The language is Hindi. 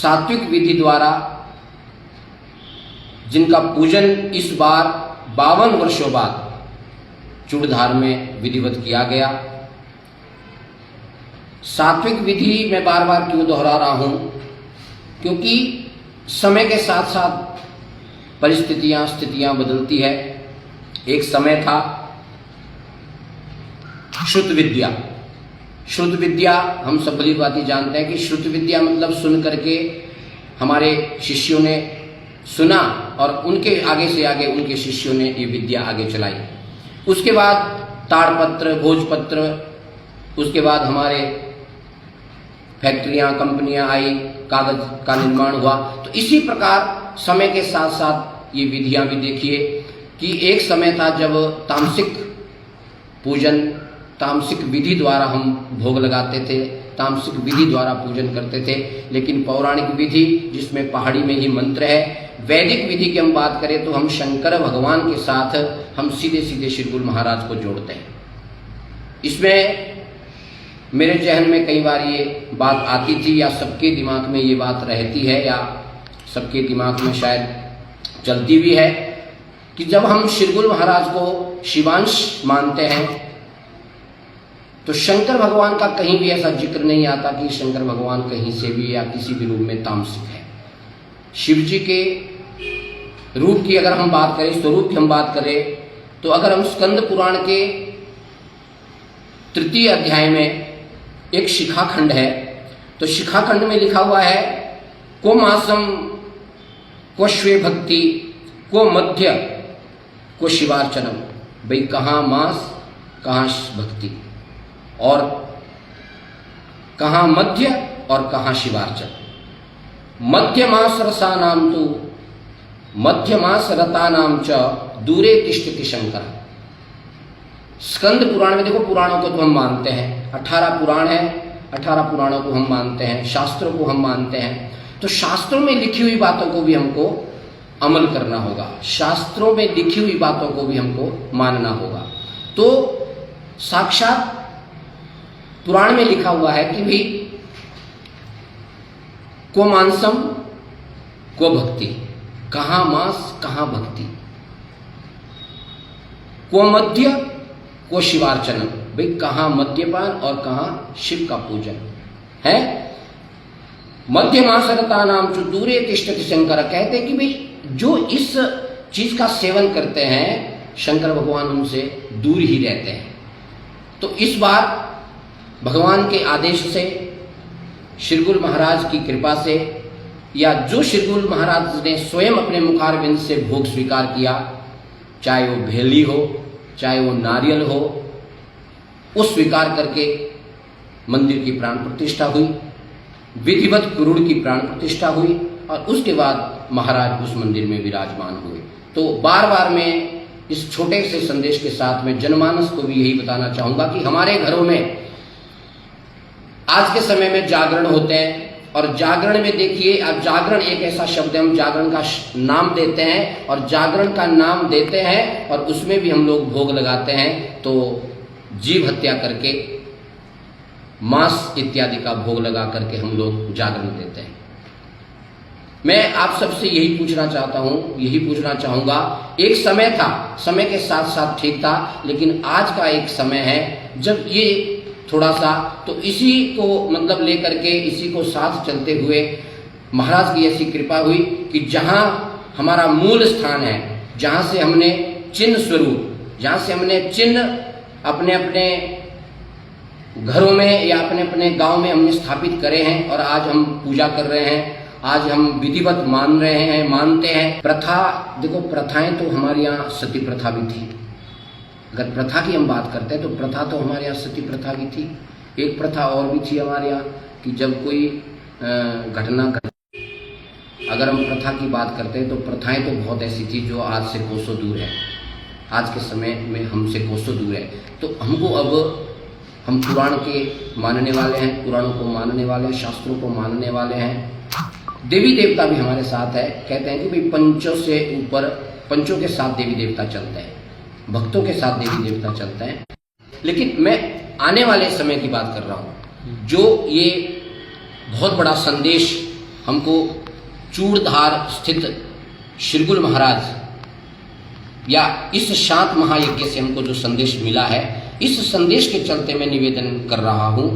सात्विक विधि द्वारा जिनका पूजन इस बार 52 वर्षों बाद चूड़धार में विधिवत किया गया। सात्विक विधि मैं बार बार क्यों दोहरा रहा हूं, क्योंकि समय के साथ साथ परिस्थितियां स्थितियां बदलती है। एक समय था श्रुत विद्या। श्रुत विद्या हम सब भली भांति जानते हैं कि श्रुत विद्या मतलब सुन करके हमारे शिष्यों ने सुना और उनके आगे से आगे उनके शिष्यों ने ये विद्या आगे चलाई। उसके बाद ताड़पत्र, भोजपत्र, उसके बाद हमारे फैक्ट्रियां, कंपनियां आई, कागज का निर्माण हुआ। तो इसी प्रकार समय के साथ साथ ये विधियां भी देखिए कि एक समय था जब तामसिक पूजन, तामसिक विधि द्वारा हम भोग लगाते थे, तामसिक विधि द्वारा पूजन करते थे। लेकिन पौराणिक विधि जिसमें पहाड़ी में ही मंत्र है, वैदिक विधि की हम बात करें तो हम शंकर भगवान के साथ हम सीधे सीधे श्री गुरु महाराज को जोड़ते हैं। इसमें मेरे जहन में कई बार ये बात आती थी या सबके दिमाग में ये बात रहती है या सबके दिमाग में शायद चलती भी है कि जब हम श्री गुरु महाराज को शिवांश मानते हैं तो शंकर भगवान का कहीं भी ऐसा जिक्र नहीं आता कि शंकर भगवान कहीं से भी या किसी भी रूप में तामसिक है। शिव जी के रूप की अगर हम बात करें, स्वरूप की हम बात करें, तो अगर हम स्कंद पुराण के 3 अध्याय में एक शिखाखंड है, तो शिखाखंड में लिखा हुआ है को मासम को श्वे भक्ति को मध्य को शिवार्चनम। भाई कहाँ मास, कहाँ भक्ति, और कहाँ मध्य और कहाँ शिवार्चन। मध्य मास रसा नाम तो मध्य मास रता नाम च दूरे तिष्ठति शंकर। स्कंद पुराण में देखो, पुराणों को तो हम मानते हैं, 18 पुराण है, 18 पुराणों को हम मानते हैं, शास्त्रों को हम मानते हैं। तो शास्त्रों में लिखी हुई बातों को भी हमको अमल करना होगा, शास्त्रों में लिखी हुई बातों को भी हमको मानना होगा। तो साक्षात पुराण में लिखा हुआ है कि भी को मानसम को भक्ति, कहाँ मास कहाँ भक्ति, को मध्य को शिवार्चनम। भाई कहाँ मद्यपान और कहाँ शिव का पूजन है। मध्य मासरता नाम जो दूरे तिष्ठति शंकर। कहते कि भाई जो इस चीज का सेवन करते हैं शंकर भगवान उनसे दूर ही रहते हैं। तो इस बार भगवान के आदेश से, श्री गुरु महाराज की कृपा से, या जो श्री गुरु महाराज ने स्वयं अपने मुखारविंद से भोग स्वीकार किया, चाहे वो भेली हो चाहे वो नारियल हो, वो स्वीकार करके मंदिर की प्राण प्रतिष्ठा हुई, विधिवत कुरुड़ की प्राण प्रतिष्ठा हुई और उसके बाद महाराज उस मंदिर में विराजमान हुए। तो बार बार मैं इस छोटे से संदेश के साथ में जनमानस को भी यही बताना चाहूँगा कि हमारे घरों में आज के समय में जागरण होते हैं, और जागरण में देखिए, अब जागरण एक ऐसा शब्द है, हम जागरण का नाम देते हैं और जागरण का नाम देते हैं और उसमें भी हम लोग भोग लगाते हैं। तो जीव हत्या करके, मांस इत्यादि का भोग लगा करके हम लोग जागरण देते हैं। मैं आप सबसे यही पूछना चाहता हूँ, यही पूछना चाहूँगा, एक समय था, समय के साथ साथ ठीक था, लेकिन आज का एक समय है जब ये थोड़ा सा, तो इसी को मतलब लेकर के, इसी को साथ चलते हुए महाराज की ऐसी कृपा हुई कि जहाँ हमारा मूल स्थान है, जहाँ से हमने चिन्ह स्वरूप, जहाँ से हमने चिन्ह अपने अपने घरों में या अपने अपने गांव में हमने स्थापित करे हैं और आज हम पूजा कर रहे हैं, आज हम विधिवत मान रहे हैं, मानते हैं। प्रथा, देखो प्रथाएं तो हमारे यहाँ सती प्रथा भी थी। अगर प्रथा की हम बात करते हैं तो प्रथा तो हमारे यहाँ सती प्रथा भी थी। एक प्रथा और भी थी हमारे यहाँ कि जब कोई घटना घटे, अगर हम प्रथा की बात करते हैं तो प्रथाएं तो बहुत ऐसी थी जो आज से कोसों दूर है, आज के समय में हमसे कोसों दूर है। तो हमको अब, हम पुराण के मानने वाले हैं, पुराणों को मानने वाले हैं, शास्त्रों को मानने वाले हैं, देवी देवता भी हमारे साथ है। कहते हैं कि भाई पंचों से ऊपर, पंचों के साथ देवी देवता चलते हैं, भक्तों के साथ देवी देवता चलते हैं। लेकिन मैं आने वाले समय की बात कर रहा हूँ, जो ये बहुत बड़ा संदेश हमको चूड़धार स्थित श्रीगुरु महाराज या इस शांत महायज्ञ से हमको जो संदेश मिला है, इस संदेश के चलते मैं निवेदन कर रहा हूं।